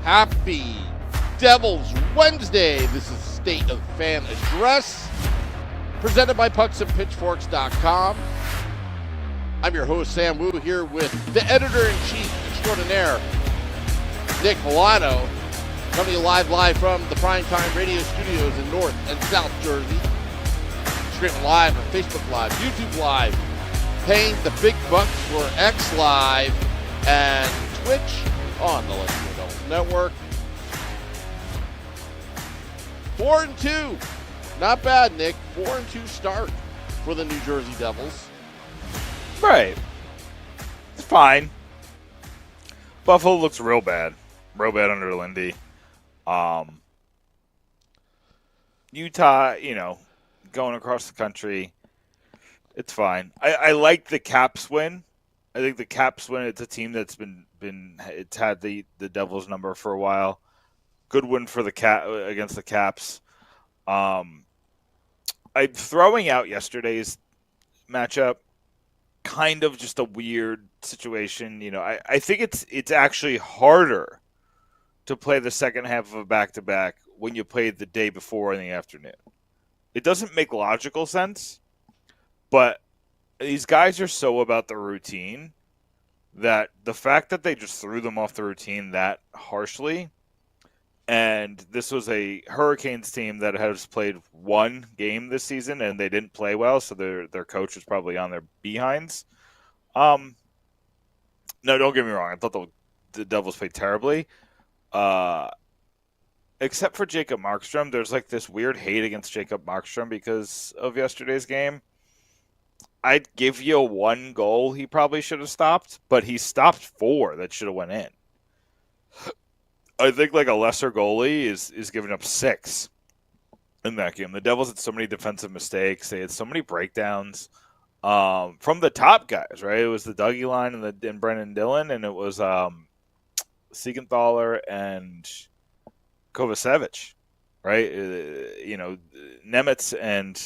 Happy Devils Wednesday. This is State of Fan Address, presented by pucksandpitchforks.com. I'm your host, Sam Wu, here with the editor-in-chief extraordinaire, Nick Villano, coming to you live from the Primetime Radio Studios in North and South Jersey. Streaming live on Facebook Live, YouTube Live, paying the big bucks for X Live and Twitch on the Let's Go Devils Network. 4-2. Not bad, Nick. 4-2 start for the New Jersey Devils. Right. It's fine. Buffalo looks real bad. Real bad under Lindy. Utah, going across the country, it's fine. I like the Caps win. I think the Caps win. It's a team that's it's had the Devils number for a while. Good win for the against the Caps. I'm throwing out yesterday's matchup. Kind of just a weird situation. I think it's actually harder to play the second half of a back-to-back when you played the day before in the afternoon. It doesn't make logical sense, but these guys are so about the routine that the fact that they just threw them off the routine that harshly, and this was a Hurricanes team that has played one game this season and they didn't play well, so their coach was probably on their behinds. No, don't get me wrong. I thought the Devils played terribly. Except for Jacob Markstrom, there's like this weird hate against Jacob Markstrom because of yesterday's game. I'd give you one goal he probably should have stopped, but he stopped 4 that should have went in. I think like a lesser goalie is giving up 6 in that game. The Devils had so many defensive mistakes. They had so many breakdowns from the top guys, right? It was the Dougie line and Brendan Dillon, and it was Siegenthaler and Kovacevic, right? Nemitz and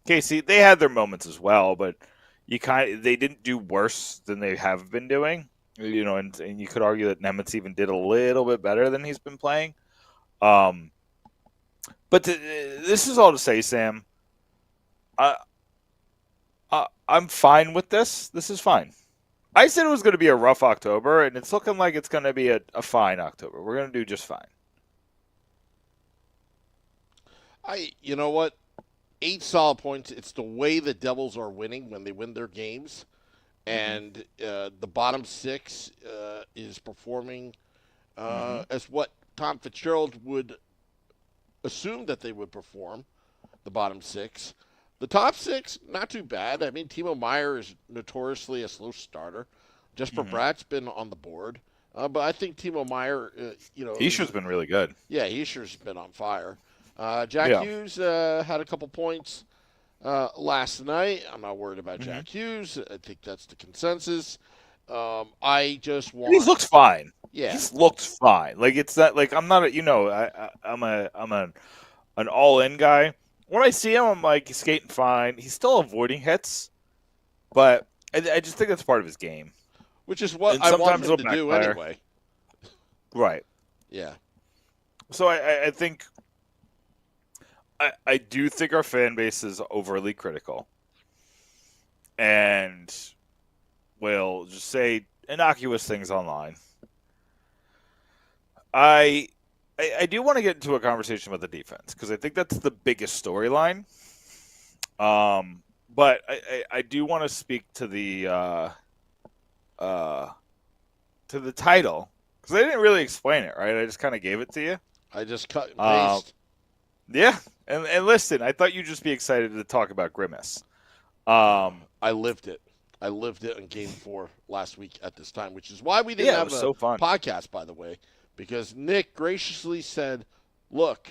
Casey, they had their moments as well, but they didn't do worse than they have been doing, and you could argue that Nemitz even did a little bit better than he's been playing. But this is all to say, Sam, I'm fine with this. This is fine. I said it was going to be a rough October, and it's looking like it's going to be a fine October. We're going to do just fine. You know what? 8 solid points. It's the way the Devils are winning when they win their games. And the bottom 6 is performing as what Tom Fitzgerald would assume that they would perform, the bottom 6. The top 6, not too bad. I mean, Timo Meier is notoriously a slow starter. Jesper Bratt's been on the board. But I think Timo Meier, Heischer's been really good. Yeah, Heischer's been on fire. Jack Hughes had a couple points last night. I'm not worried about Jack Hughes. I think that's the consensus. I just want. He's looked fine. Yeah, he's looked fine. Like it's not like I'm not. I'm an all-in guy. When I see him, I'm like he's skating fine. He's still avoiding hits, but I just think that's part of his game. Which is what I want him to do anyway. Right. Yeah. So I think. I do think our fan base is overly critical and will just say innocuous things online. I do want to get into a conversation about the defense because I think that's the biggest storyline. But I do want to speak to the title because I didn't really explain it, right? I just kind of gave it to you. I just cut and paste. Yeah. And listen, I thought you'd just be excited to talk about Grimace. I lived it. I lived it in Game 4 last week at this time, which is why we didn't have a podcast, by the way, because Nick graciously said, look,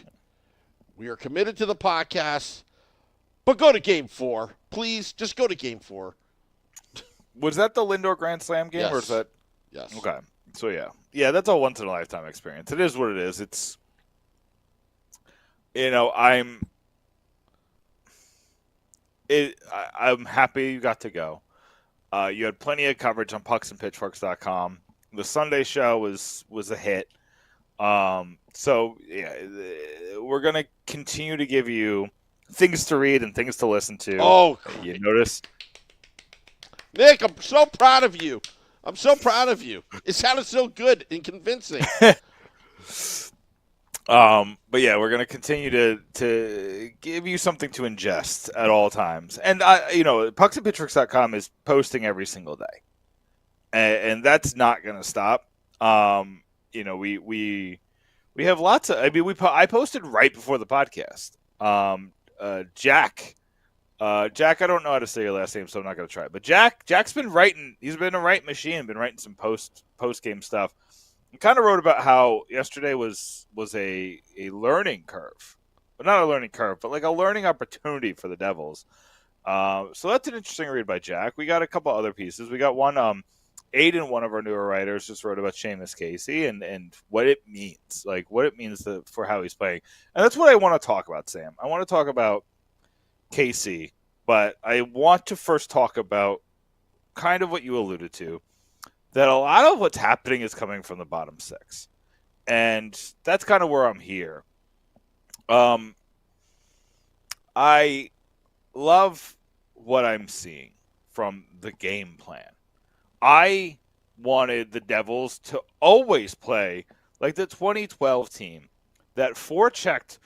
we are committed to the podcast, but go to Game 4. Please, just go to Game 4. Was that the Lindor Grand Slam game? Yes. Or is that? Yes. Okay. So, yeah. Yeah, that's a once-in-a-lifetime experience. It is what it is. It's... I'm happy you got to go. You had plenty of coverage on pucksandpitchforks.com. The Sunday show was a hit. So yeah, we're gonna continue to give you things to read and things to listen to. Oh, You notice? Nick, I'm so proud of you. I'm so proud of you. It sounded so good and convincing. But yeah, we're gonna continue to give you something to ingest at all times. And pucksandpitchforks.com is posting every single day, and that's not gonna stop. We have lots of. I mean, I posted right before the podcast. Jack. Jack, I don't know how to say your last name, so I'm not going to try it. But Jack's been writing. He's been a write machine. Been writing some post game stuff. He kind of wrote about how yesterday was a learning curve, but not a learning curve, but like a learning opportunity for the Devils. So that's an interesting read by Jack. We got a couple other pieces. We got one. Aiden, one of our newer writers, just wrote about Seamus Casey and what it means, for how he's playing, and that's what I want to talk about, Sam. I want to talk about Casey, but I want to first talk about kind of what you alluded to, that a lot of what's happening is coming from the bottom six, and that's kind of where I'm here. I love what I'm seeing from the game plan. I wanted the Devils to always play like the 2012 team that forechecked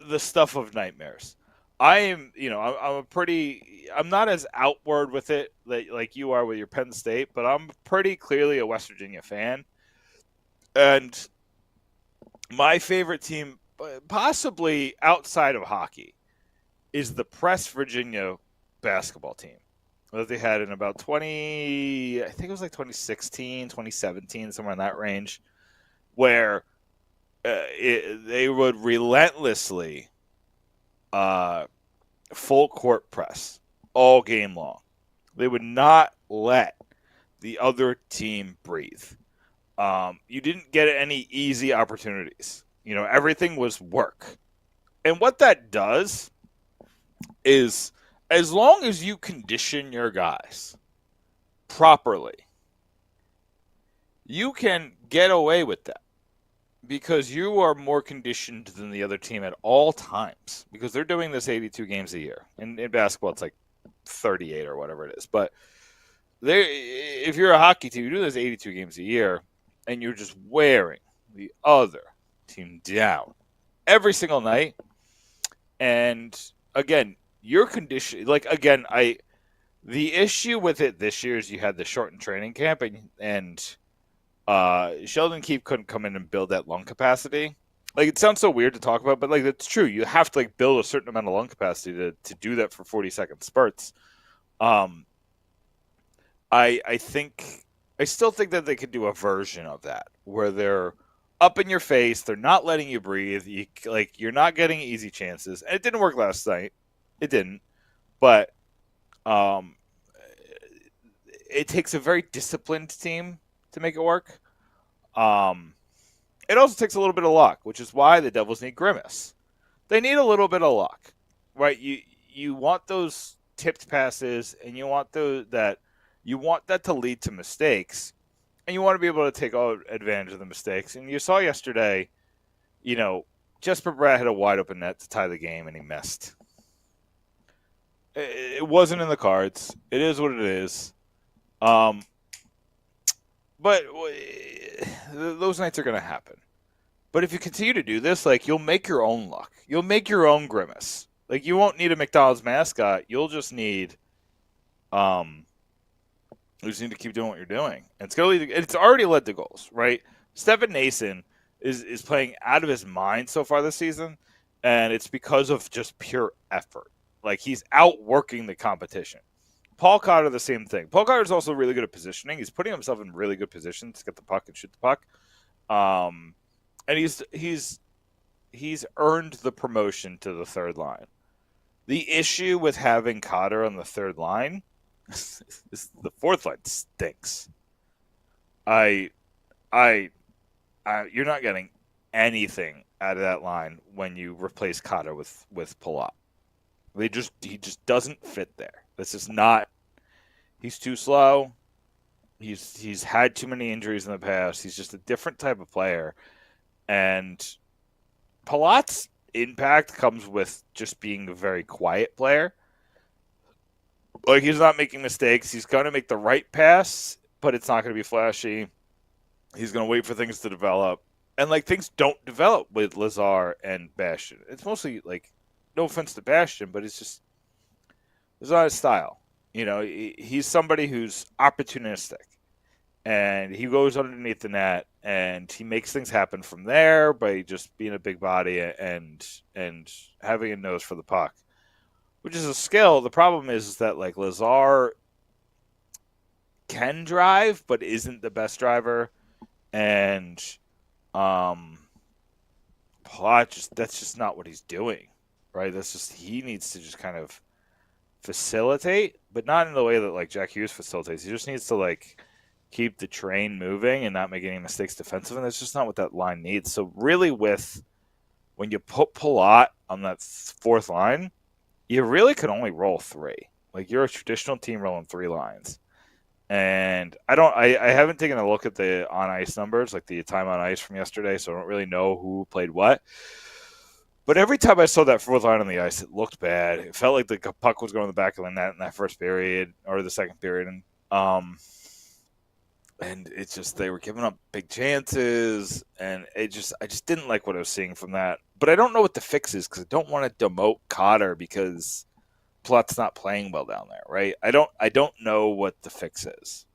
the stuff of nightmares. I'm not as outward with it like you are with your Penn State, but I'm pretty clearly a West Virginia fan. And my favorite team, possibly outside of hockey, is the Press Virginia basketball team that they had in about 2016, 2017, somewhere in that range, where they would relentlessly full court press all game long. They would not let the other team breathe. You didn't get any easy opportunities. Everything was work. And what that does is, as long as you condition your guys properly, you can get away with that because you are more conditioned than the other team at all times, because they're doing this 82 games a year. In basketball, it's like 38 or whatever it is. But if you're a hockey team, you do this 82 games a year, and you're just wearing the other team down every single night. And again, your condition, the issue with it this year is you had the shortened training camp, and Sheldon Keefe couldn't come in and build that lung capacity. Like, it sounds so weird to talk about, but like, that's true. You have to build a certain amount of lung capacity to do that for 40-second spurts. I still think that they could do a version of that where they're up in your face, they're not letting you breathe. You're not getting easy chances. And it didn't work last night. It didn't. But it takes a very disciplined team to make it work. It also takes a little bit of luck, which is why the Devils need Grimace. They need a little bit of luck, right? You want those tipped passes, and you want that to lead to mistakes, and you want to be able to take advantage of the mistakes. And you saw yesterday, Jesper Bratt had a wide open net to tie the game, and he missed. It wasn't in the cards. It is what it is. But those nights are going to happen. But if you continue to do this, you'll make your own luck. You'll make your own Grimace. You won't need a McDonald's mascot. You'll just need, you just need to keep doing what you're doing. And it's already led to goals, right? Stefan Nason is playing out of his mind so far this season, and it's because of just pure effort. He's outworking the competition. Paul Cotter, the same thing. Paul Cotter is also really good at positioning. He's putting himself in really good positions to get the puck and shoot the puck. And he's earned the promotion to the third line. The issue with having Cotter on the third line is the fourth line stinks. You're not getting anything out of that line when you replace Cotter with Palat. He just doesn't fit there. This is not. He's too slow. He's had too many injuries in the past. He's just a different type of player. And Palat's impact comes with just being a very quiet player. Like, he's not making mistakes. He's going to make the right pass, but it's not going to be flashy. He's going to wait for things to develop. And, like, things don't develop with Lazar and Bastion. It's mostly, like, no offense to Bastion, but it's just, it's not his style. You know, he's somebody who's opportunistic. And he goes underneath the net, and he makes things happen from there by just being a big body and having a nose for the puck, which is a skill. The problem is that, like, Lazar can drive, but isn't the best driver, and Palat that's just not what he's doing, right? That's just, he needs to just kind of facilitate, but not in the way that, like, Jack Hughes facilitates. He just needs to, like, keep the train moving and not make any mistakes defensively. And that's just not what that line needs. So really, when you put Palat on that fourth line, you really can only roll 3. Like, you're a traditional team rolling 3 lines. And I haven't taken a look at the on ice numbers, like the time on ice from yesterday, so I don't really know who played what. But every time I saw that fourth line on the ice, it looked bad. It felt like the puck was going in the back of the net in that first period or the second period. And it's just, they were giving up big chances, and I just didn't like what I was seeing from that. But I don't know what the fix is, because I don't want to demote Cotter because Plot's not playing well down there, right? I don't know what the fix is.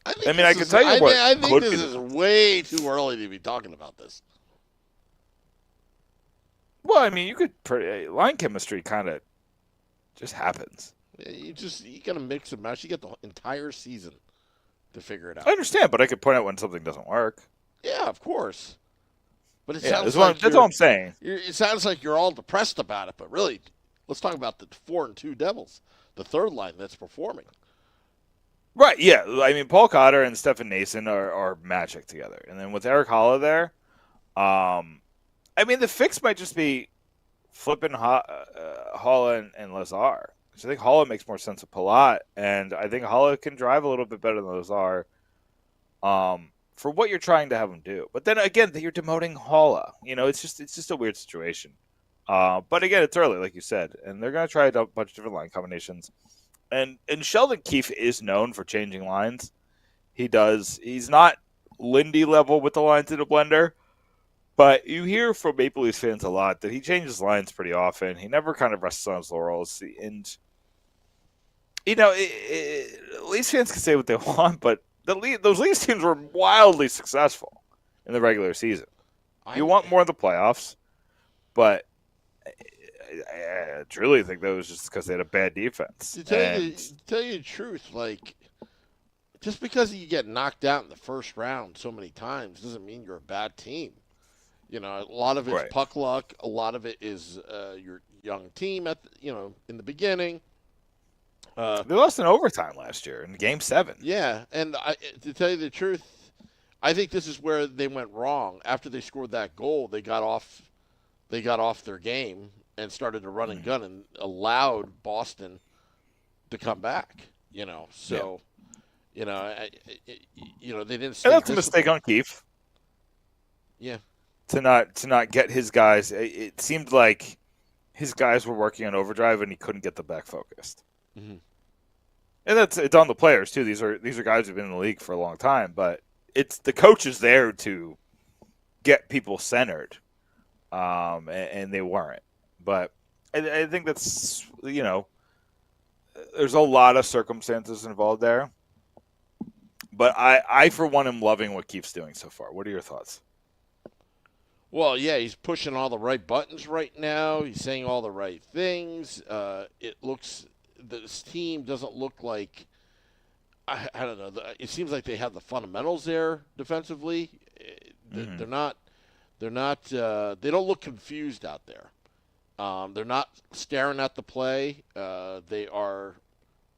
I can tell you what. I think this is way too early to be talking about this. Well, I mean, you could line chemistry kind of just happens. You gotta mix and match. You get the entire season to figure it out. I understand, but I could point out when something doesn't work. Yeah, of course. But it Yeah, sounds like that's all I'm saying. It sounds like you're all depressed about it, but really, let's talk about the 4-2 Devils, the third line that's performing. Right, yeah. I mean, Paul Cotter and Stefan Nason are magic together. And then with Eric Holla there, I mean, the fix might just be flipping Holla and Lazar. Because I think Holla makes more sense with Palat, and I think Holla can drive a little bit better than Lazar for what you're trying to have him do. But then again, you're demoting Holla. You know, it's just a weird situation. But again, it's early, like you said, and they're going to try a bunch of different line combinations. And Sheldon Keefe is known for changing lines. He's not Lindy level with the lines in a blender, but you hear from Maple Leafs fans a lot that he changes lines pretty often. He never kind of rests on his laurels. And, you know, Leafs fans can say what they want, but those Leafs teams were wildly successful in the regular season. You want more in the playoffs, but I truly think that was just because they had a bad defense. To tell you the truth, like, just because you get knocked out in the first round so many times doesn't mean you're a bad team. You know, a lot of it's puck luck. A lot of it is your young team in the beginning. They lost in overtime last year in Game 7. Yeah, and to tell you the truth, I think this is where they went wrong. After they scored that goal, they got off their game and started to run and gun and allowed Boston to come back. You know, so they didn't. And that's a mistake on Keefe. Yeah. To not get his guys. It seemed like his guys were working on overdrive and he couldn't get them back focused. Mm-hmm. And it's on the players too. These are guys who've been in the league for a long time, but it's the coach is there to get people centered, and they weren't. But I think that's, you know, there's a lot of circumstances involved there. But I for one am loving what Keefe's doing so far. What are your thoughts? Well, yeah, he's pushing all the right buttons right now. He's saying all the right things. This team doesn't look like, I don't know. It seems like they have the fundamentals there defensively. They don't look confused out there. They're not staring at the play. They are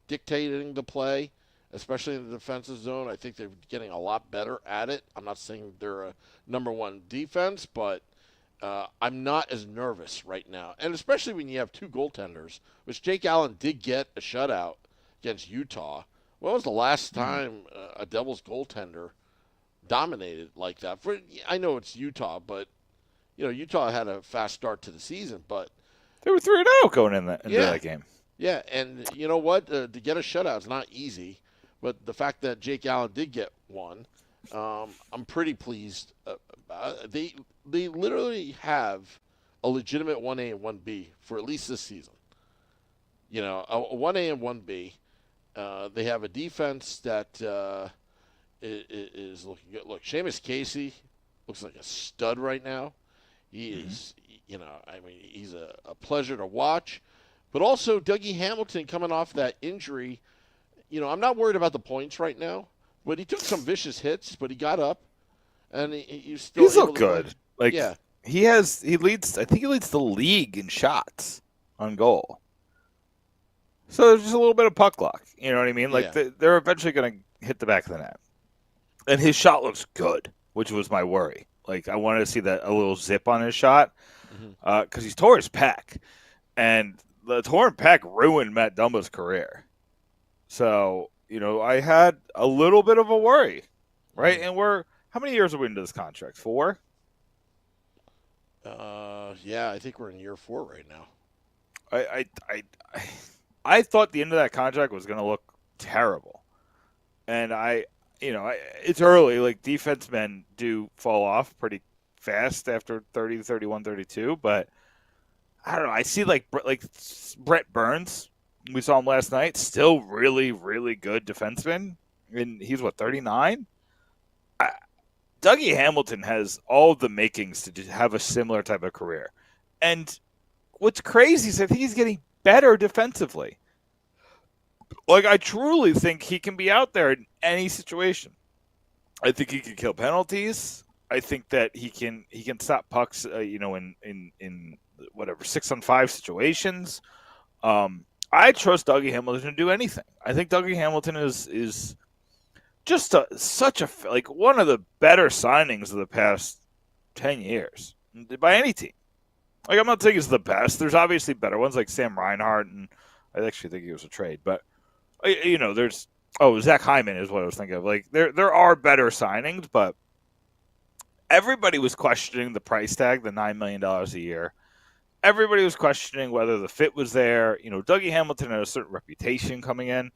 dictating the play, especially in the defensive zone. I think they're getting a lot better at it. I'm not saying they're a number one defense, but I'm not as nervous right now, and especially when you have two goaltenders, which Jake Allen did get a shutout against Utah. When was the last time a Devils goaltender dominated like that? I know it's Utah, but Utah had a fast start to the season, but they were 3-0 going into that game. Yeah, and you know what? To get a shutout is not easy, but the fact that Jake Allen did get one, I'm pretty pleased. They literally have a legitimate 1A and 1B for at least this season. A 1A and 1B. They have a defense that is looking good. Look, Seamus Casey looks like a stud right now. He is, he's a pleasure to watch. But also, Dougie Hamilton coming off that injury, I'm not worried about the points right now. But he took some vicious hits, but he got up, and he's still. He's looked good. Yeah, he leads. I think he leads the league in shots on goal. So there's just a little bit of puck luck. You know what I mean? They're eventually going to hit the back of the net, and his shot looks good, which was my worry. I wanted to see a little zip on his shot because he's tore his pec, and the torn pec ruined Matt Dumba's career. So, I had a little bit of a worry, right? And how many years are we into this contract? 4? Yeah, I think we're in year 4 right now. I thought the end of that contract was going to look terrible. And it's early. Defensemen do fall off pretty fast after 30, 31, 32. But I don't know. I see Brett Burns. We saw him last night. Still really, really good defenseman. And he's 39? Dougie Hamilton has all the makings to have a similar type of career. And what's crazy is I think he's getting better defensively. I truly think he can be out there in any situation. I think he can kill penalties. I think that he can stop pucks, in whatever 6-on-5 situations. I trust Dougie Hamilton to do anything. I think Dougie Hamilton is just one of the better signings of the past 10 years by any team. I'm not saying he's the best. There's obviously better ones like Sam Reinhart, and I actually think he was a trade. But there's Zach Hyman is what I was thinking of. There are better signings, but everybody was questioning the price tag, the $9 million a year. Everybody was questioning whether the fit was there. Dougie Hamilton had a certain reputation coming in.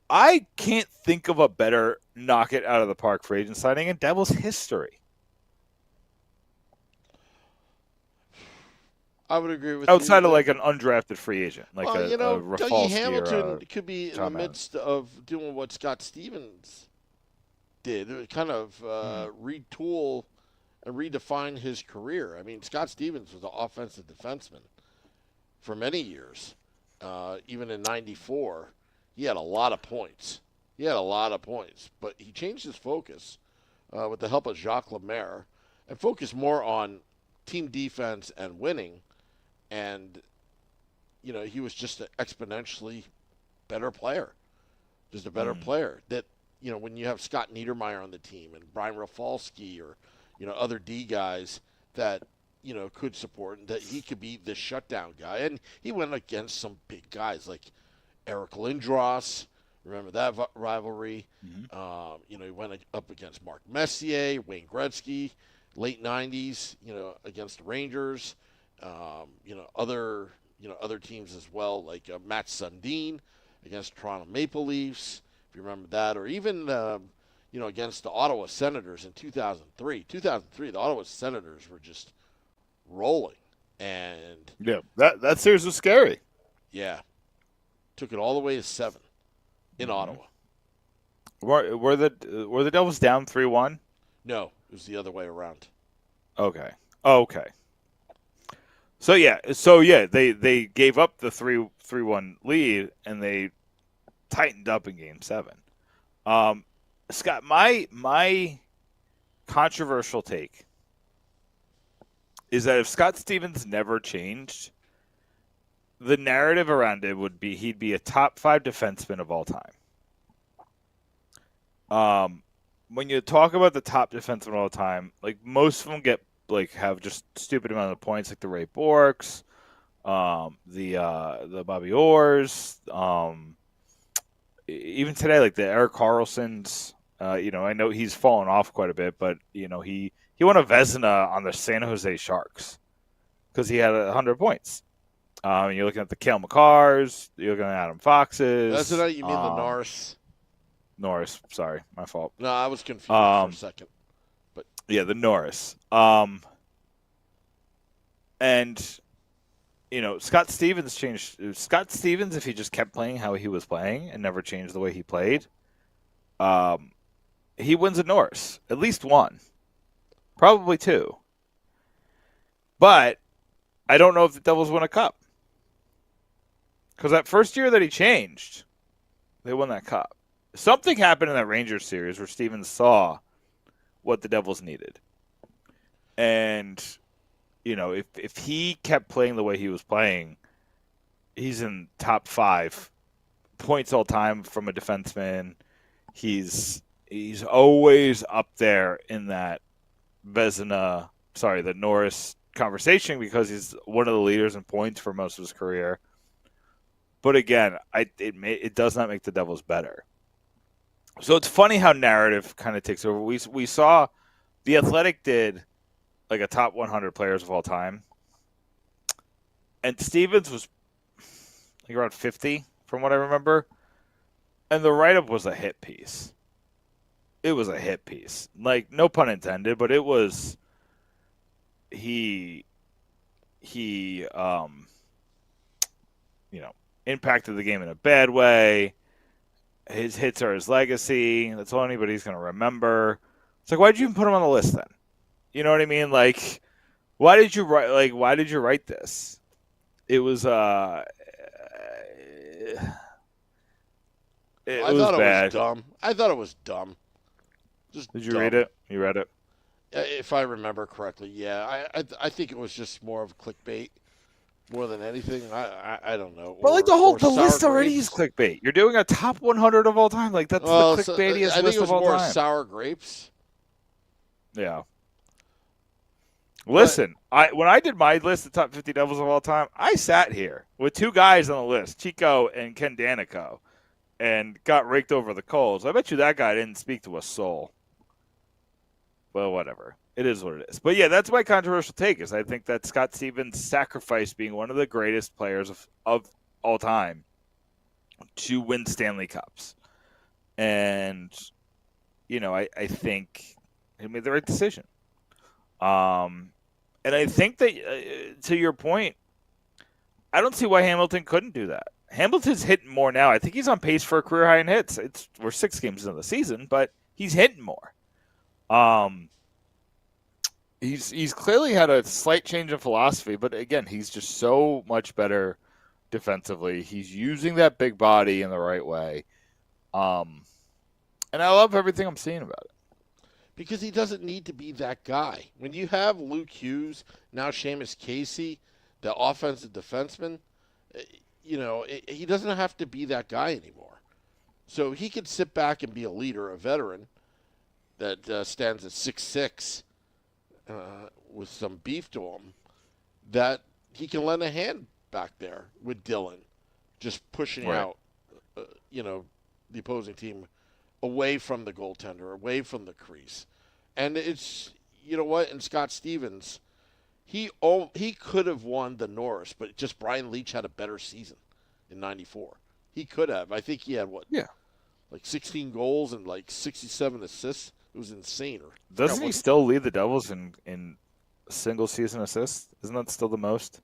I can't think of a better knock it out of the park free agent signing in Devils history. I would agree with outside you. of an undrafted free agent, Dougie Hamilton could be in the Tom midst of doing what Scott Stevens did, kind of retool and redefine his career. I mean, Scott Stevens was an offensive defenseman for many years. Even in '94, he had a lot of points. But he changed his focus with the help of Jacques Lemaire and focused more on team defense and winning. And, he was just an exponentially better player. Just a better player. That, when you have Scott Niedermayer on the team and Brian Rafalski or, other D guys that, could support and that he could be the shutdown guy. And he went against some big guys like Eric Lindros. Remember that rivalry? He went up against Mark Messier, Wayne Gretzky, late 90s, against the Rangers. Other teams as well, like Matt Sundin against Toronto Maple Leafs, if you remember that, or even, against the Ottawa Senators in 2003. 2003, the Ottawa Senators were just rolling. And yeah, that series was scary. Yeah. Took it all the way to 7 in Ottawa. Were the Devils down 3-1? No, it was the other way around. Okay. So they gave up the 3-1 lead and they tightened up in Game 7. Scott, my controversial take is that if Scott Stevens never changed, the narrative around it would be he'd be a top 5 defenseman of all time. When you talk about the top defenseman of all time, most of them get have just stupid amount of points, like the Ray Borks, the Bobby Orrs, even today, like the Eric Carlsons. I know he's fallen off quite a bit, but he won a Vezina on the San Jose Sharks because he had 100 points. You're looking at the Cale Makars, you're looking at Adam Foxes. That's what you mean, the Norris. Norris, sorry, my fault. No, I was confused for a second. But yeah, the Norris. And Scott Stevens changed. Scott Stevens, if he just kept playing how he was playing and never changed the way he played, he wins a Norris, at least one, probably two. But I don't know if the Devils win a cup. Because that first year that he changed, they won that cup. Something happened in that Rangers series where Stevens saw what the Devils needed. And, if he kept playing the way he was playing, he's in top 5 points all time from a defenseman. He's always up there in that the Norris conversation because he's one of the leaders in points for most of his career. But again, it does not make the Devils better. So it's funny how narrative kind of takes over. We saw The Athletic did like a top 100 players of all time, and Stevens was like around 50 from what I remember, and the write-up was a hit piece. It was a hit piece, like no pun intended, but it was he impacted the game in a bad way. His hits are his legacy. That's all anybody's going to remember. It's like, why did you even put him on the list then? You know what I mean? Like, why did you write this? It was I thought bad. It was dumb. I thought it was dumb. Did you read it? You read it? If I remember correctly, yeah. I think it was just more of clickbait. More than anything, I don't know. But like the list already is clickbait. You're doing a top 100 of all time. Like that's the clickbaitiest list of all time. I think it was more sour grapes. Yeah. Listen, when I did my list of top 50 Devils of all time, I sat here with two guys on the list, Chico and Ken Danico, and got raked over the coals. I bet you that guy didn't speak to a soul. Well, whatever. It is what it is. But, yeah, that's my controversial take is I think that Scott Stevens sacrificed being one of the greatest players of all time to win Stanley Cups. And, I think he made the right decision. And I think that, to your point, I don't see why Hamilton couldn't do that. Hamilton's hitting more now. I think he's on pace for a career high in hits. We're 6 games into the season, but he's hitting more. He's clearly had a slight change in philosophy, but again, he's just so much better defensively. He's using that big body in the right way. And I love everything I'm seeing about it. Because he doesn't need to be that guy. When you have Luke Hughes, now Seamus Casey, the offensive defenseman, he doesn't have to be that guy anymore. So he could sit back and be a leader, a veteran that stands at 6'6", with some beef to him, that he can lend a hand back there with Dylan, just pushing out, the opposing team away from the goaltender, away from the crease. And it's, and Scott Stevens, he could have won the Norris, but just Brian Leach had a better season in 94. He could have. I think he had, like 16 goals and like 67 assists. It was insane. Doesn't he still lead the Devils in single-season assists? Isn't that still the most?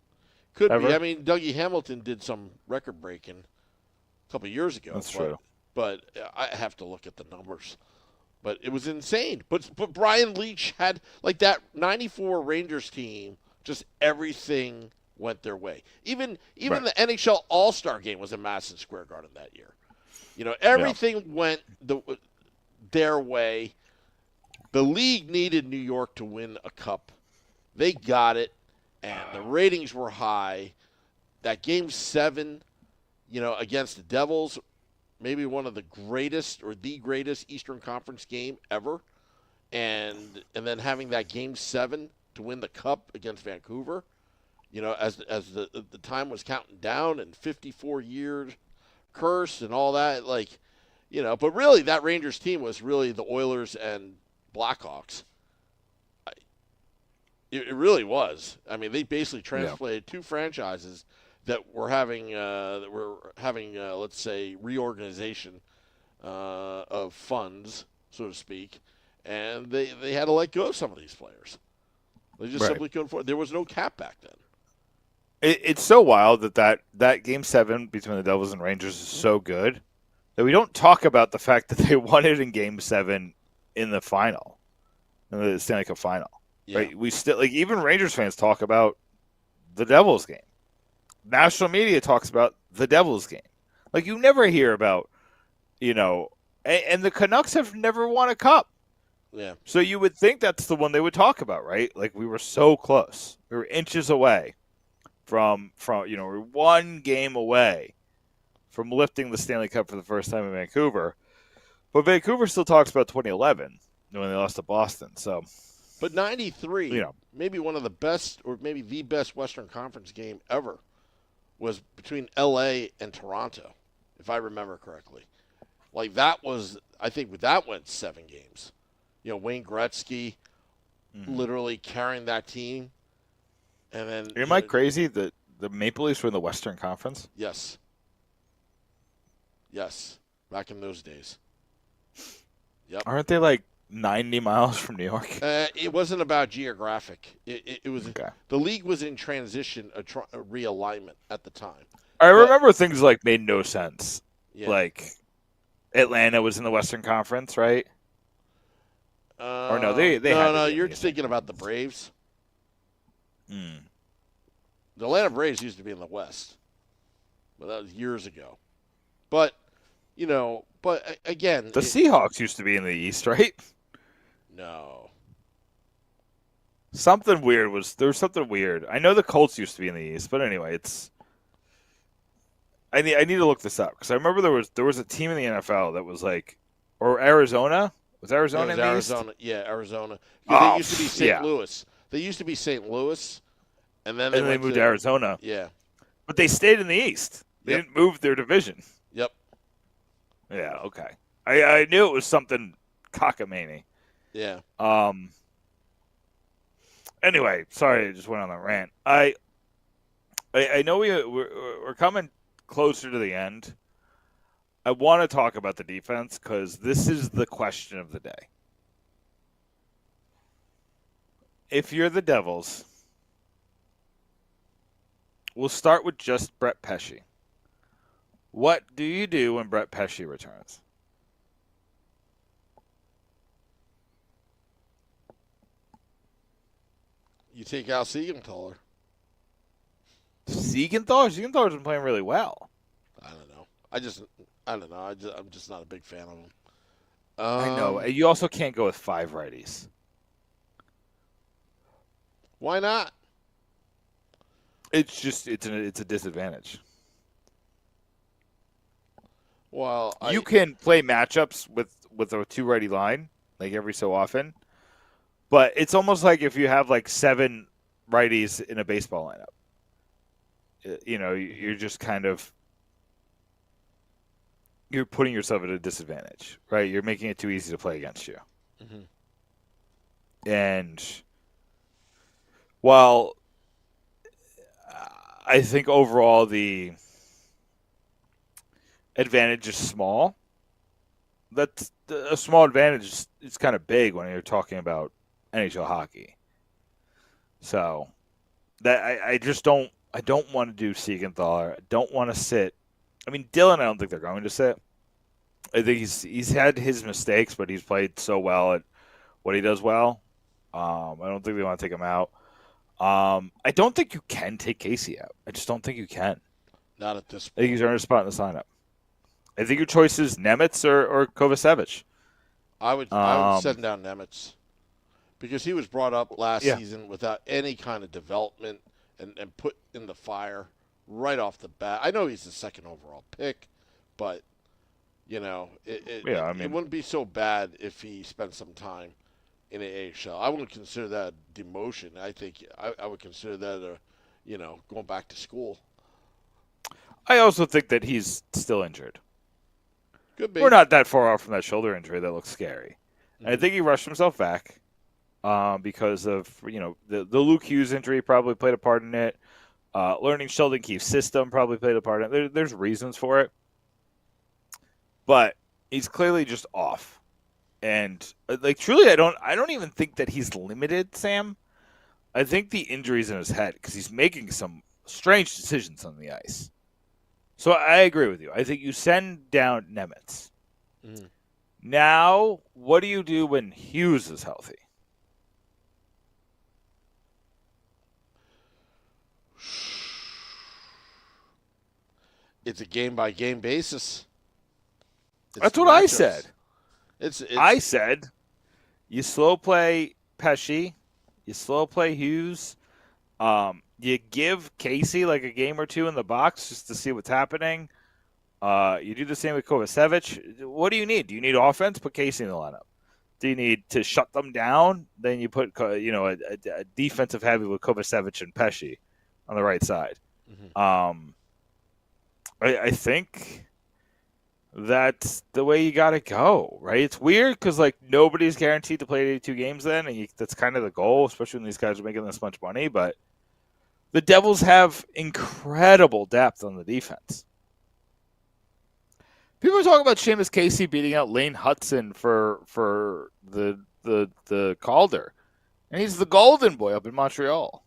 Could ever? be. I mean, Dougie Hamilton did some record-breaking a couple of years ago. That's true. But I have to look at the numbers. But it was insane. But Brian Leach had, like that 94 Rangers team, just everything went their way. Even the NHL All-Star game was in Madison Square Garden that year. Everything went their way. The league needed New York to win a cup. They got it, and the ratings were high. That Game 7, against the Devils, maybe one of the greatest or the greatest Eastern Conference game ever. And then having that Game 7 to win the cup against Vancouver. As the time was counting down and 54 years curse and all that, but really that Rangers team was really the Oilers and Blackhawks. It really was. I mean, they basically translated two franchises that were having let's say reorganization of funds, so to speak, and they had to let go of some of these players. They just simply couldn't afford. There was no cap back then. It's so wild that Game 7 between the Devils and Rangers is so good that we don't talk about the fact that they won it in Game 7 in the final, in the Stanley Cup final. Yeah. Right? We still even Rangers fans talk about the Devils game. National media talks about the Devils game. You never hear about, and the Canucks have never won a cup. Yeah. So you would think that's the one they would talk about, right? We were so close. We were inches away from we're one game away from lifting the Stanley Cup for the first time in Vancouver. But Vancouver still talks about 2011 when they lost to Boston. So, but 93, maybe one of the best, or maybe the best Western Conference game ever, was between L.A. and Toronto, if I remember correctly. That was, I think that went 7 games. Wayne Gretzky literally carrying that team. And then, am I crazy that the Maple Leafs were in the Western Conference? Yes. Back in those days. Yep. Aren't they 90 miles from New York? It wasn't about geographic. It was okay. The league was in transition, a realignment at the time. I remember things made no sense. Yeah. Atlanta was in the Western Conference, right? Or no, they no. You're thinking about the Braves. The Atlanta Braves used to be in the West, but that was years ago. But again, the Seahawks used to be in the East, right? No. There was something weird. I know the Colts used to be in the East, but anyway, I need to look this up because I remember there was a team in the NFL that was or Arizona. Was Arizona in the Arizona? East? Yeah, Arizona. They used to be St. Louis. They used to be St. Louis, and then they moved to Arizona. Yeah, but they stayed in the East. They didn't move their division. Yep. Yeah. Okay. I knew it was something cockamamie. Yeah. Anyway, sorry, I just went on a rant. I know we're coming closer to the end. I want to talk about the defense because this is the question of the day. If you're the Devils, we'll start with just Brett Pesce. What do you do when Brett Pesce returns? You take out Siegenthaler. Siegenthaler's been playing really well. I don't know. I'm just not a big fan of him. I know. You also can't go with 5 righties. Why not? It's a disadvantage. Well, you can play matchups with a 2 righty line every so often, but it's almost like if you have 7 righties in a baseball lineup. You're just kind of you're putting yourself at a disadvantage, right? You're making it too easy to play against you. Mm-hmm. And while I think overall the advantage is small, that's a small advantage. It's kind of big when you're talking about NHL hockey. So that I just don't. I don't want to do Siegenthaler. I don't want to sit. I mean, Dylan, I don't think they're going to sit. I think he's had his mistakes, but he's played so well at what he does well. I don't think they want to take him out. I don't think you can take Casey out. I just don't think you can. Not at this point. I think he's earned a spot in the lineup. I think your choice is Nemitz or Kovacevic. I would send down Nemitz because he was brought up last season without any kind of development and put in the fire right off the bat. I know he's the second overall pick, but it wouldn't be so bad if he spent some time in the AHL. I wouldn't consider that a demotion. I think I would consider that going back to school. I also think that he's still injured. Could be. We're not that far off from that shoulder injury that looks scary. Mm-hmm. And I think he rushed himself back because of the Luke Hughes injury probably played a part in it. Learning Sheldon Keefe's system probably played a part in it. There's reasons for it, but he's clearly just off. And truly, I don't even think that he's limited, Sam. I think the injury's in his head because he's making some strange decisions on the ice. So I agree with you. I think you send down Nemitz. Mm-hmm. Now, what do you do when Hughes is healthy? It's a game-by-game basis. That's what I said. I said you slow play Pesci, you slow play Hughes, you give Casey like a game or two in the box just to see what's happening. You do the same with Kovacevic. What do you need? Do you need offense? Put Casey in the lineup. Do you need to shut them down? Then you put a defensive heavy with Kovacevic and Pesci on the right side. Mm-hmm. I think that's the way you got to go, right? It's weird because nobody's guaranteed to play 82 games then, and that's kind of the goal, especially when these guys are making this much money. But the Devils have incredible depth on the defense. People are talking about Seamus Casey beating out Lane Hudson for the Calder, and he's the golden boy up in Montreal.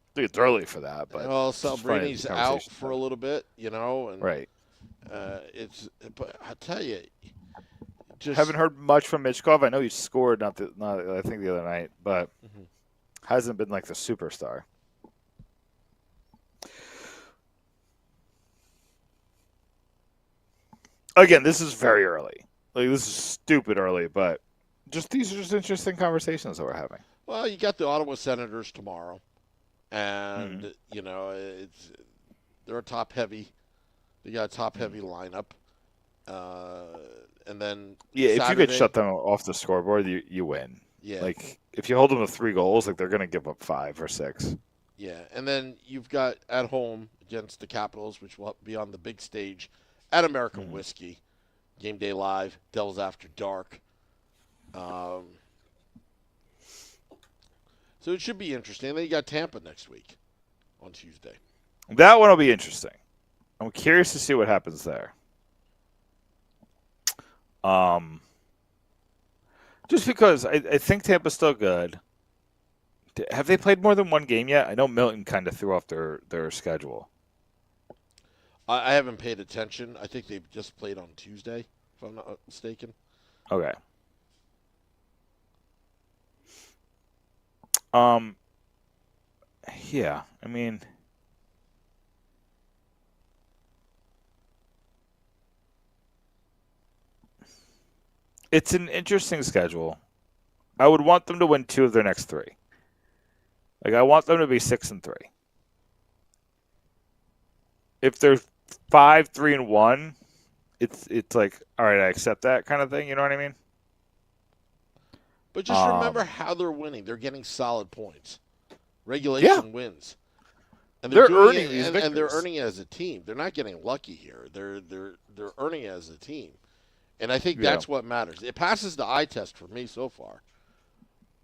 I think it's early for that, but Salbrini's out for a little bit, and right. But I tell you, just haven't heard much from Michkov. I know he scored not I think the other night, but hasn't been like the superstar. Again, this is very early. This is stupid early, but these are just interesting conversations that we're having. Well, you got the Ottawa Senators tomorrow. And, they're a top-heavy. They got a top-heavy lineup. And then Saturday, if you could shut them off the scoreboard, you win. Yeah. If you hold them to 3 goals, they're going to give up 5 or 6. Yeah, and then you've got at home against the Capitals, which will be on the big stage at American Whiskey. Game Day Live, Devils After Dark. So it should be interesting. And then you got Tampa next week on Tuesday. That one will be interesting. I'm curious to see what happens there. Just because I think Tampa's still good. Have they played more than one game yet? I know Milton kind of threw off their schedule. I haven't paid attention. I think they've just played on Tuesday, if I'm not mistaken. Okay. Yeah, I mean, it's an interesting schedule. I would want them to win 2 of their next 3. I want them to be 6-3. If they're 5-3-1, it's like, all right, I accept that kind of thing. You know what I mean? But just remember how they're winning. They're getting solid points. Regulation wins. And they're earning these victories. And they're earning it as a team. They're not getting lucky here. They're earning it as a team. And I think that's what matters. It passes the eye test for me so far.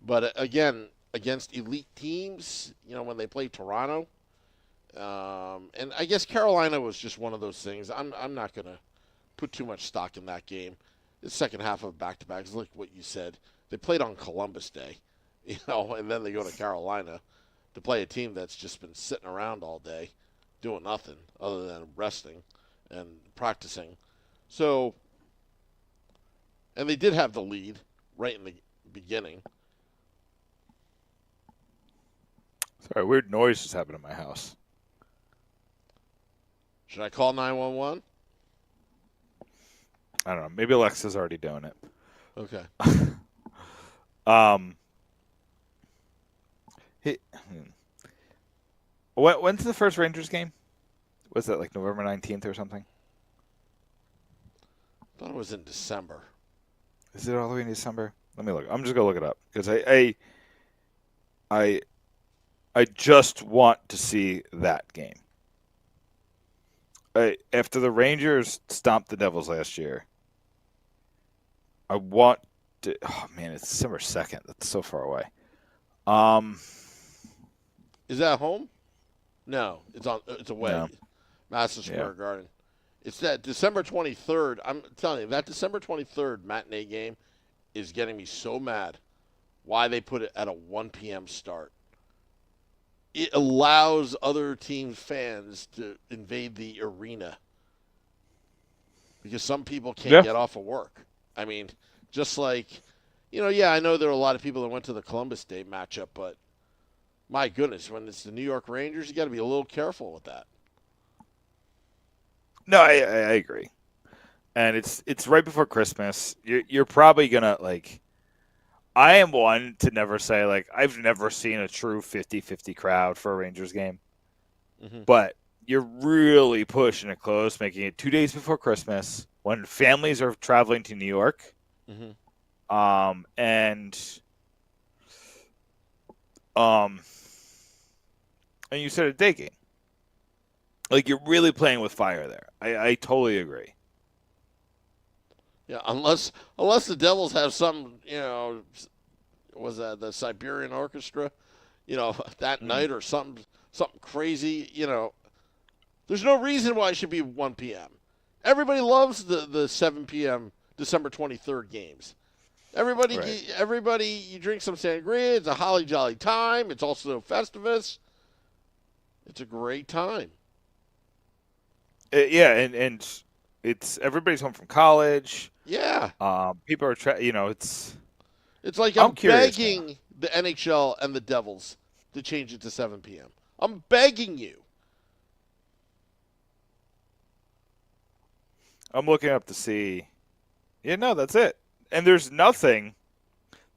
But again, against elite teams, when they play Toronto, and I guess Carolina was just one of those things. I'm not going to put too much stock in that game. The second half of back-to-backs, like what you said. They played on Columbus Day, and then they go to Carolina to play a team that's just been sitting around all day doing nothing other than resting and practicing. So, and they did have the lead right in the beginning. Sorry, weird noise just happened in my house. Should I call 911? I don't know. Maybe Alexa's already doing it. Okay. When's the first Rangers game? Was that November 19th or something? I thought it was in December. Is it all the way in December? Let me look. I'm just gonna look it up because I just want to see that game. After the Rangers stomped the Devils last year, I want to. Oh man, it's December 2nd. That's so far away. Is that home? No, it's away. No. Madison Square Garden. It's that December 23rd. I'm telling you, that December 23rd matinee game is getting me so mad. Why they put it at a 1 p.m. start? It allows other teams' fans to invade the arena because some people can't get off of work. I mean, just like, I know there are a lot of people that went to the Columbus Day matchup, but my goodness, when it's the New York Rangers, you got to be a little careful with that. No, I agree, and it's right before Christmas. You're probably gonna like. I am one to never say like I've never seen a true 50-50 crowd for a Rangers game, but you're really pushing it close, making it 2 days before Christmas when families are traveling to New York, and you said a day game. Like, you're really playing with fire there. I totally agree. Yeah, unless the Devils have some, was that the Siberian Orchestra, that night or something crazy, There's no reason why it should be 1 p.m. Everybody loves the 7 p.m. December 23rd games. Everybody, you drink some sangria. It's a holly jolly time. It's also Festivus. It's a great time. And it's everybody's home from college. Yeah. People are it's like I'm begging the NHL and the Devils to change it to 7 p.m. I'm begging you. I'm looking up to see. Yeah, no, that's it. And there's nothing.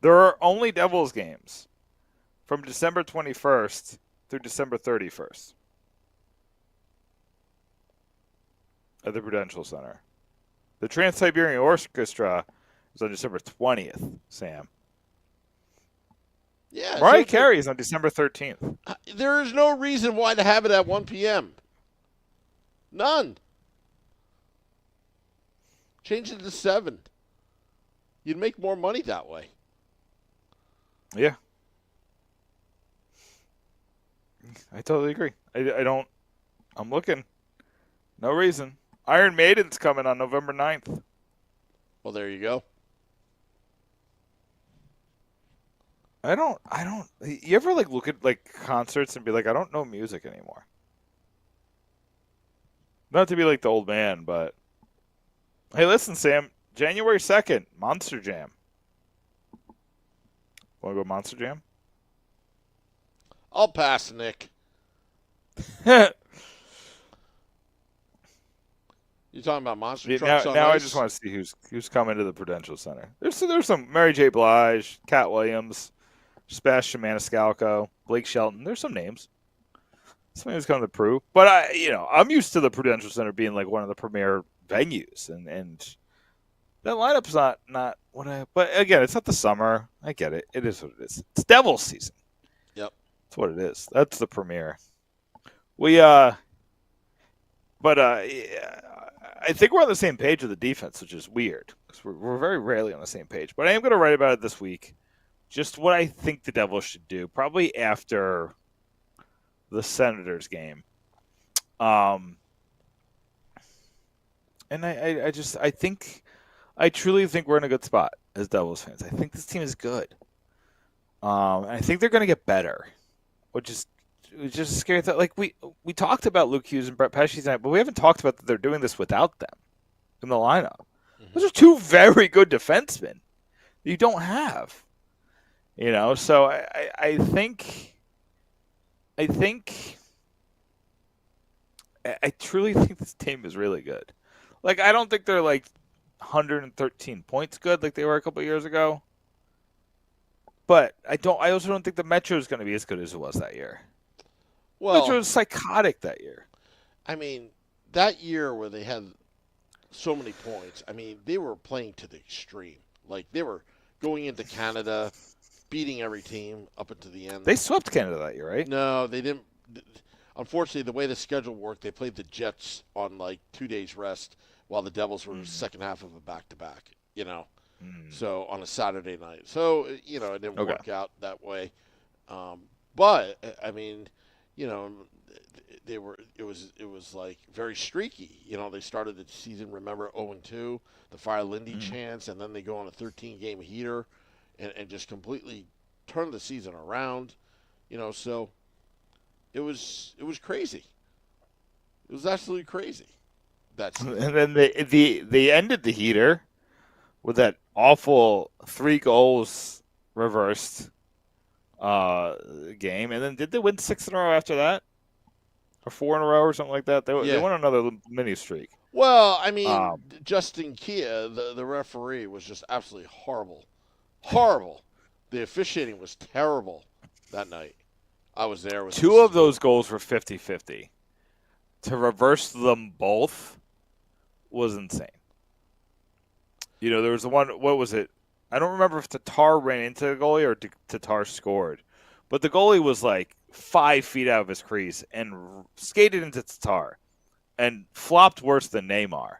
There are only Devils games from December 21st through December 31st. At the Prudential Center. The Trans-Siberian Orchestra is on December 20th, Sam. Yeah. Mariah Carey is on December 13th. There is no reason why to have it at 1 p.m. None. Change it to 7. You'd make more money that way. Yeah. I totally agree. I'm looking. No reason. Iron Maiden's coming on November 9th. Well, there you go. You ever look at concerts and be like, I don't know music anymore? Not to be like the old man, but hey, listen, Sam, January 2nd, Monster Jam. Want to go Monster Jam? I'll pass, Nick. You talking about Monster Trucks on Now ice? I just want to see who's coming to the Prudential Center. There's some Mary J. Blige, Cat Williams, Sebastian Maniscalco, Blake Shelton. There's some names. Some names coming to Prue, but I'm used to the Prudential Center being like one of the premier venues, and that lineup's not what I. But again, it's not the summer. I get it. It is what it is. It's Devils season. Yep, that's what it is. That's the premiere. I think we're on the same page with the defense, which is weird because we're very rarely on the same page. But I am going to write about it this week. Just what I think the Devils should do, probably after the Senators game. And I truly think we're in a good spot as Devils fans. I think this team is good. And I think they're going to get better, which is just a scary thought. Like we talked about Luke Hughes and Brett Pesce tonight, but we haven't talked about that they're doing this without them in the lineup. Those are two very good defensemen that you don't have. So I truly think this team is really good. Like, I don't think they're 113 points good like they were a couple of years ago. But I also don't think the Metro is going to be as good as it was that year. Well, Metro was psychotic that year. I mean, that year where they had so many points, I mean, they were playing to the extreme. Like they were going into Canada, beating every team up until the end. They swept Canada that year, right? No, they didn't. Unfortunately, the way the schedule worked, they played the Jets on like 2 days rest, while the Devils were second half of a back-to-back. So on a Saturday night. So it didn't work out that way. But I mean, they were. It was like very streaky. They started the season. Remember 0-2, the Fire Lindy chance, and then they go on a 13-game heater, and just completely turn the season around. So it was crazy. It was absolutely crazy. And then they ended the heater with that awful 3 goals reversed game, and then did they win 6 in a row after that, or 4 in a row, or something like that? They won another mini streak. Well, I mean, Justin Kia, the referee, was just absolutely horrible. Horrible. The officiating was terrible that night. I was there. With 2 of those goals were 50-50. To reverse them both was insane. There was the one, what was it? I don't remember if Tatar ran into the goalie or Tatar scored. But the goalie was like 5 feet out of his crease and skated into Tatar and flopped worse than Neymar.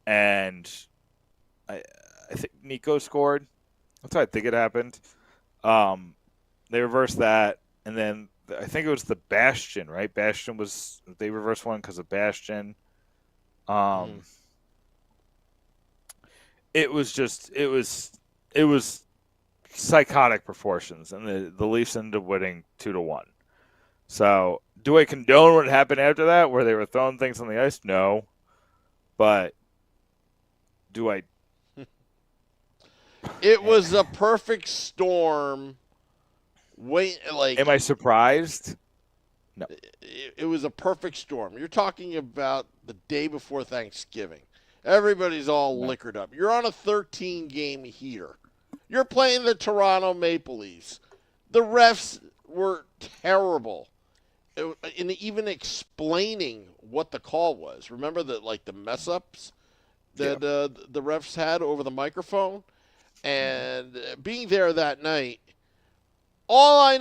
And I think Nico scored. That's how I think it happened. They reversed that, and then I think it was the Bastion, right? They reversed one because of Bastion. It was psychotic proportions, and the Leafs ended up winning 2-1. So, do I condone what happened after that, where they were throwing things on the ice? No, but do I? It was a perfect storm. Am I surprised? No. It was a perfect storm. You're talking about the day before Thanksgiving. Everybody's all liquored up. You're on a 13-game heater. You're playing the Toronto Maple Leafs. The refs were terrible. In even explaining what the call was. Remember the mess-ups that the refs had over the microphone? And being there that night, all I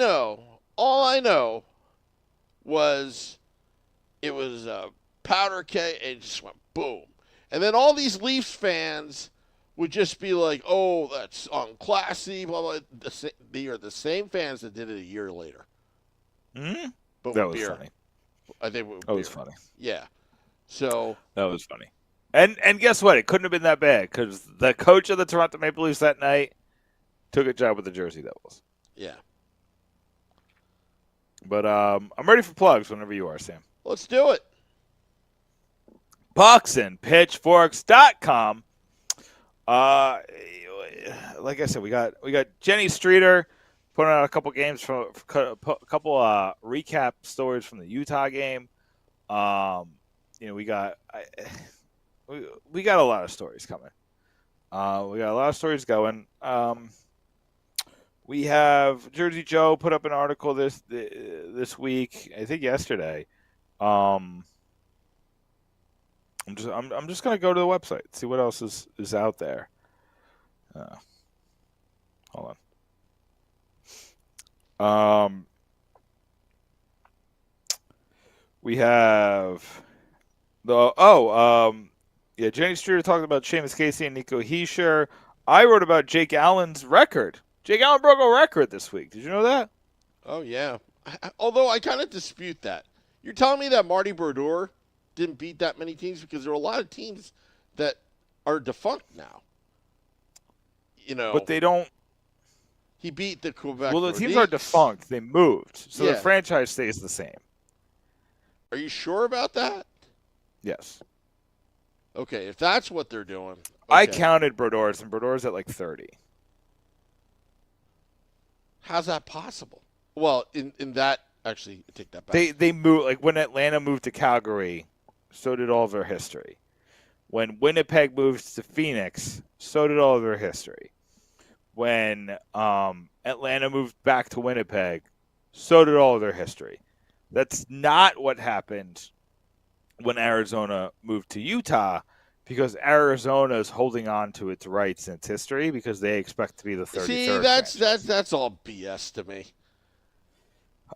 know was it was a powder keg and it just went boom. And then all these Leafs fans would just be like, oh, that's unclassy, blah, blah. They are the same fans that did it a year later. Mm-hmm. But that with was beer. funny. I think with that beer. Was funny. Yeah. So that was funny. And guess what? It couldn't have been that bad because the coach of the Toronto Maple Leafs that night took a job with the Jersey Devils. Yeah. But I'm ready for plugs whenever you are, Sam. Let's do it. PucksandPitchforks.com. Like I said, we got Jenny Streeter putting out a couple games from a couple recap stories from the Utah game. We got a lot of stories coming. We got a lot of stories going. We have Jersey Joe put up an article this week, I think yesterday. I'm just gonna go to the website, see what else is out there. Hold on. We have Jenny Streeter talked about Seamus Casey and Nico Hischier. I wrote about Jake Allen's record. Jake Allen broke a record this week. Did you know that? Oh, yeah. Although I kind of dispute that. You're telling me that Marty Brodeur didn't beat that many teams? Because there are a lot of teams that are defunct now. But they don't. He beat the Quebec. Well, the teams are defunct. They moved. So the franchise stays the same. Are you sure about that? Yes. Okay, if that's what they're doing. Okay. I counted Brodeur's, and Brodeur's at like 30. How's that possible? Well, in that, actually, I take that back. They moved, like when Atlanta moved to Calgary, so did all of their history. When Winnipeg moved to Phoenix, so did all of their history. When Atlanta moved back to Winnipeg, so did all of their history. That's not what happened when Arizona moved to Utah, because Arizona is holding on to its rights and its history because they expect to be the 33rd. See, that's all BS to me.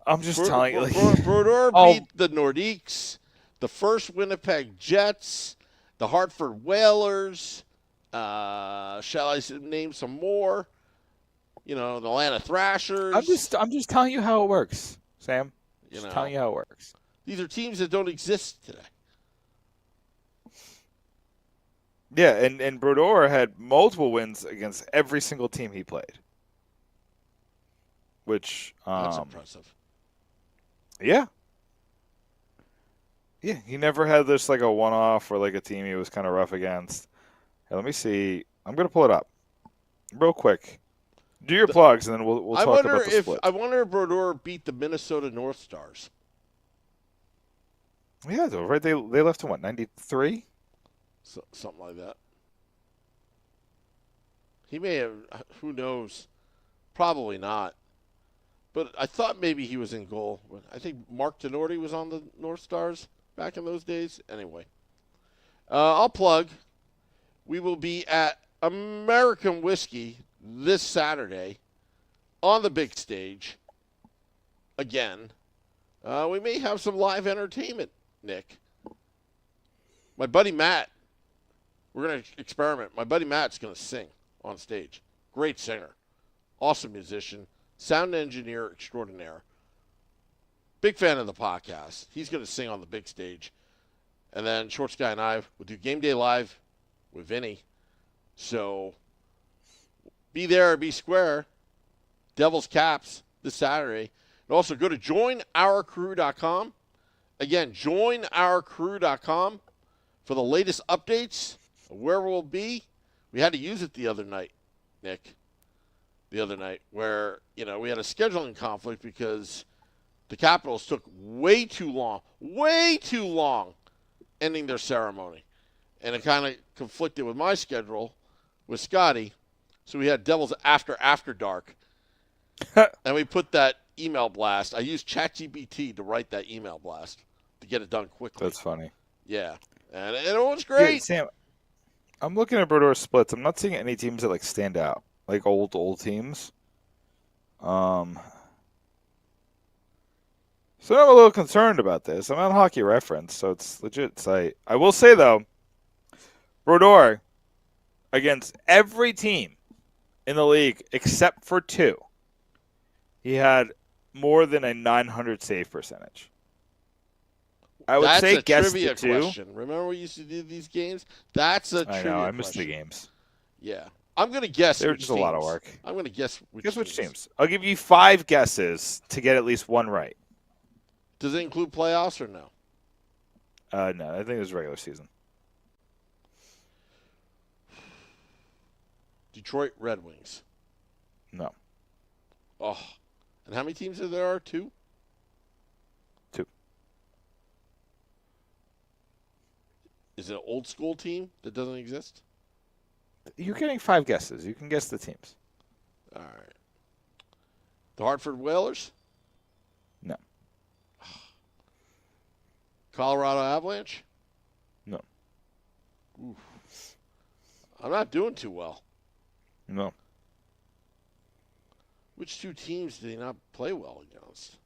I'm just telling you. Brodeur beat the Nordiques, the first Winnipeg Jets, the Hartford Whalers. Shall I name some more? The Atlanta Thrashers. I'm just telling you how it works, Sam. Telling you how it works. These are teams that don't exist today. Yeah, and Brodeur had multiple wins against every single team he played. Which that's impressive. Yeah. Yeah, he never had this like a one-off or like a team he was kind of rough against. Hey, let me see. I'm going to pull it up real quick. Do your plugs, and then we'll talk about the split. I wonder if Brodeur beat the Minnesota North Stars. Yeah, though, right? They left in what, 93? Something like that. He may have. Who knows? Probably not. But I thought maybe he was in goal. I think Mark Tenorti was on the North Stars back in those days. Anyway, I'll plug. We will be at American Whiskey this Saturday on the big stage. Again, we may have some live entertainment, Nick. My buddy Matt, we're going to experiment. My buddy Matt's going to sing on stage. Great singer. Awesome musician. Sound engineer extraordinaire. Big fan of the podcast. He's going to sing on the big stage. And then Short Sky and I will do Game Day Live with Vinny. So be there, be square. Devil's Caps this Saturday. And also go to joinourcrew.com. Again, joinourcrew.com for the latest updates of where we'll be. We had to use it the other night, Nick. The other night where, we had a scheduling conflict because the Capitals took way too long ending their ceremony. And it kind of conflicted with my schedule with Scotty. So we had Devils After Dark. And we put that email blast. I used ChatGPT to write that email blast to get it done quickly. That's funny. Yeah. And it was great. Yeah, Sam, I'm looking at Brodeur splits. I'm not seeing any teams that stand out. Like old teams. So I'm a little concerned about this. I'm on Hockey Reference, so it's legit site. I will say, though, Brodeur, against every team in the league except for 2, he had more than a 900 save percentage. I would say guess the 2. That's a trivia question. Remember we used to do these games? That's a trivia question. I missed the games. Yeah. I'm going to guess They're just a lot of work. I'm going to guess which teams. I'll give you 5 guesses to get at least one right. Does it include playoffs or no? No, I think it was regular season. Detroit Red Wings. No. Oh. And how many teams are there? 2? 2. Is it an old school team that doesn't exist? You're getting 5 guesses. You can guess the teams. All right. The Hartford Whalers? No. Colorado Avalanche? No. Oof. I'm not doing too well. No. Which 2 teams did he not play well against?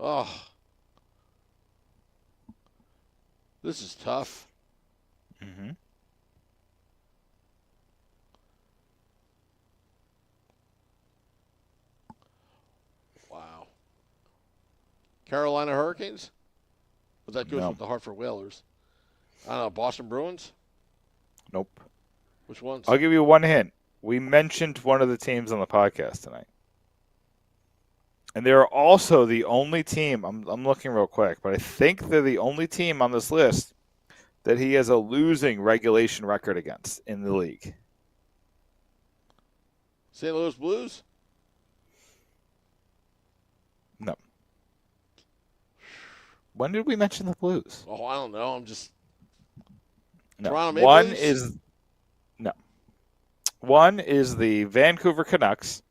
Oh. This is tough. Mm-hmm. Wow. Carolina Hurricanes? But that goes No. with the Hartford Whalers. I don't know. Boston Bruins? Nope. Which ones? I'll give you one hint. We mentioned one of the teams on the podcast tonight. And they're also the only team, I'm looking real quick, but I think they're the only team on this list that he has a losing regulation record against in the league. St. Louis Blues? No. When did we mention the Blues? Oh, I don't know. I'm just... No. Toronto Maple Leafs? No. One is the Vancouver Canucks.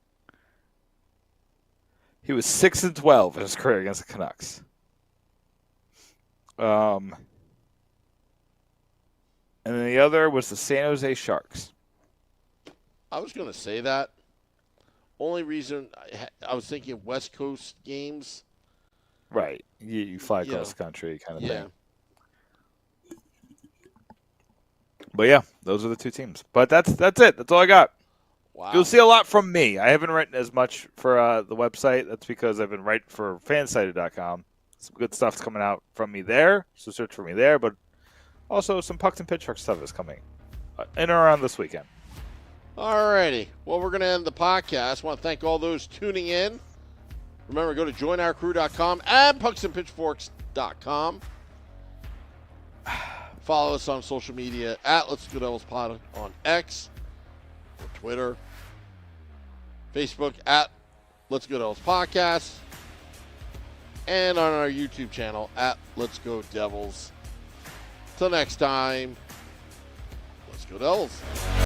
He was 6-12 in his career against the Canucks. And then the other was the San Jose Sharks. I was going to say that. Only reason I was thinking of West Coast games. Right. You fly across the country kind of thing. But yeah, those are the two teams. But that's it. That's all I got. Wow. You'll see a lot from me. I haven't written as much for the website. That's because I've been writing for fansided.com. Some good stuff's coming out from me there, so search for me there. But also some Pucks and Pitchfork stuff is coming in or around this weekend. All righty. Well, we're going to end the podcast. I want to thank all those tuning in. Remember, go to joinourcrew.com and pucksandpitchforks.com. Follow us on social media at Let's Go Devils Pod on X, or Twitter, Facebook at Let's Go Devils Podcast, and on our YouTube channel at Let's Go Devils. Till next time, Let's Go Devils.